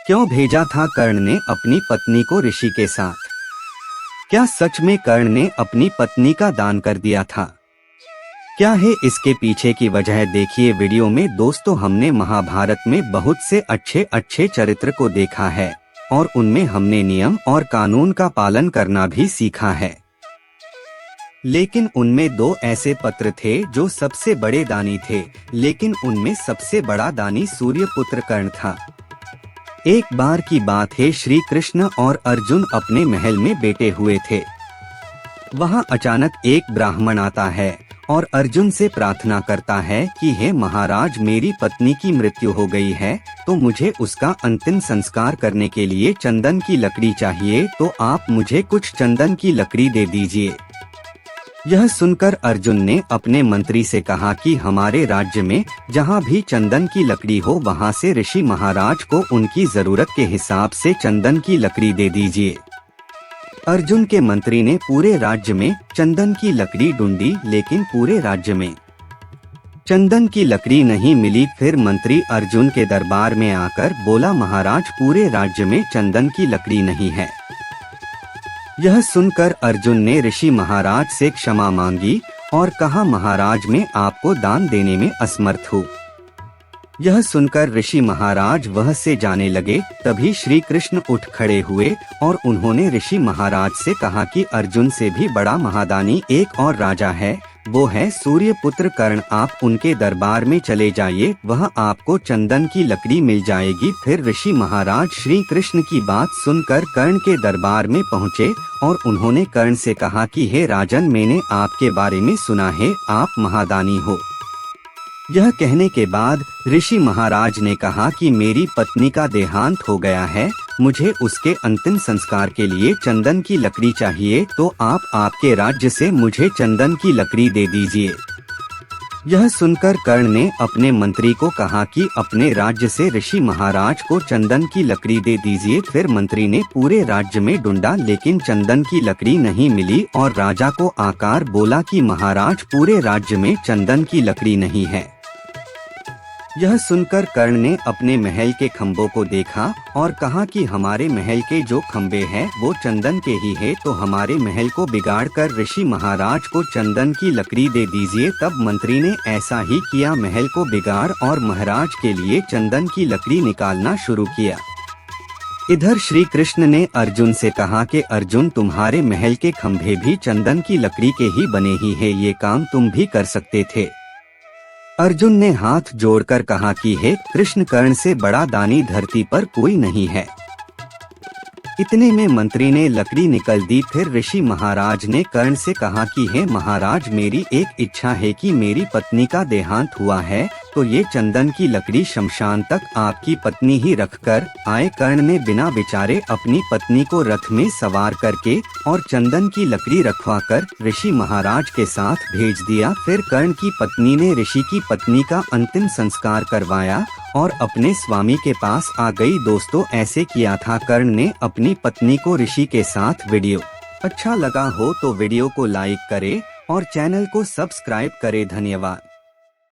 क्यों भेजा था कर्ण ने अपनी पत्नी को ऋषि के साथ? क्या सच में कर्ण ने अपनी पत्नी का दान कर दिया था? क्या है इसके पीछे की वजह, देखिए वीडियो में। दोस्तों, हमने महाभारत में बहुत से अच्छे अच्छे चरित्र को देखा है और उनमें हमने नियम और कानून का पालन करना भी सीखा है। लेकिन उनमें दो ऐसे पत्र थे जो सबसे बड़े दानी थे, लेकिन उनमें सबसे बड़ा दानी सूर्यपुत्र कर्ण था। एक बार की बात है, श्री कृष्ण और अर्जुन अपने महल में बैठे हुए थे। वहां अचानक एक ब्राह्मण आता है और अर्जुन से प्रार्थना करता है कि हे महाराज, मेरी पत्नी की मृत्यु हो गई है, तो मुझे उसका अंतिम संस्कार करने के लिए चंदन की लकड़ी चाहिए, तो आप मुझे कुछ चंदन की लकड़ी दे दीजिए। यह सुनकर अर्जुन ने अपने मंत्री से कहा कि हमारे राज्य में जहाँ भी चंदन की लकड़ी हो, वहाँ से ऋषि महाराज को उनकी जरूरत के हिसाब से चंदन की लकड़ी दे दीजिए। अर्जुन के मंत्री ने पूरे राज्य में चंदन की लकड़ी ढूंढी, लेकिन पूरे राज्य में चंदन की लकड़ी नहीं मिली। फिर मंत्री अर्जुन के दरबार में आकर बोला, महाराज, पूरे राज्य में चंदन की लकड़ी नहीं है। यह सुनकर अर्जुन ने ऋषि महाराज से क्षमा मांगी और कहा, महाराज, मैं आपको दान देने में असमर्थ हूँ। यह सुनकर ऋषि महाराज वह से जाने लगे। तभी श्री कृष्ण उठ खड़े हुए और उन्होंने ऋषि महाराज से कहा कि अर्जुन से भी बड़ा महादानी एक और राजा है, वो है सूर्यपुत्र कर्ण। आप उनके दरबार में चले जाइए, वह आपको चंदन की लकड़ी मिल जाएगी। फिर ऋषि महाराज श्री कृष्ण की बात सुनकर कर्ण के दरबार में पहुँचे और उन्होंने कर्ण से कहा कि हे राजन, मैंने आपके बारे में सुना है, आप महादानी हो। यह कहने के बाद ऋषि महाराज ने कहा कि मेरी पत्नी का देहांत हो गया है, मुझे उसके अंतिम संस्कार के लिए चंदन की लकड़ी चाहिए, तो आप आपके राज्य से मुझे चंदन की लकड़ी दे दीजिए। यह सुनकर कर्ण ने अपने मंत्री को कहा कि अपने राज्य से ऋषि महाराज को चंदन की लकड़ी दे दीजिए। फिर मंत्री ने पूरे राज्य में ढूंढा, लेकिन चंदन की लकड़ी नहीं मिली और राजा को आकर बोला कि महाराज, पूरे राज्य में चंदन की लकड़ी नहीं है। यह सुनकर कर्ण ने अपने महल के खम्भों को देखा और कहा कि हमारे महल के जो खम्भे हैं वो चंदन के ही है, तो हमारे महल को बिगाड़कर ऋषि महाराज को चंदन की लकड़ी दे दीजिए। तब मंत्री ने ऐसा ही किया, महल को बिगाड़ और महाराज के लिए चंदन की लकड़ी निकालना शुरू किया। इधर श्री कृष्ण ने अर्जुन से कहा कि अर्जुन, तुम्हारे महल के खम्भे भी चंदन की लकड़ी के ही बने ही है, ये काम तुम भी कर सकते थे। अर्जुन ने हाथ जोड़कर कहा कि हे कृष्ण, कर्ण से बड़ा दानी धरती पर कोई नहीं है। इतने में मंत्री ने लकड़ी निकल दी। फिर ऋषि महाराज ने कर्ण से कहा कि हे महाराज, मेरी एक इच्छा है कि मेरी पत्नी का देहांत हुआ है, तो ये चंदन की लकड़ी शमशान तक आपकी पत्नी ही रखकर आए। कर्ण ने बिना विचारे अपनी पत्नी को रथ में सवार करके और चंदन की लकड़ी रखवाकर ऋषि महाराज के साथ भेज दिया। फिर कर्ण की पत्नी ने ऋषि की पत्नी का अंतिम संस्कार करवाया और अपने स्वामी के पास आ गई। दोस्तों, ऐसे किया था कर्ण ने अपनी पत्नी को ऋषि के साथ। वीडियो अच्छा लगा हो तो वीडियो को लाइक करें और चैनल को सब्सक्राइब करें। धन्यवाद।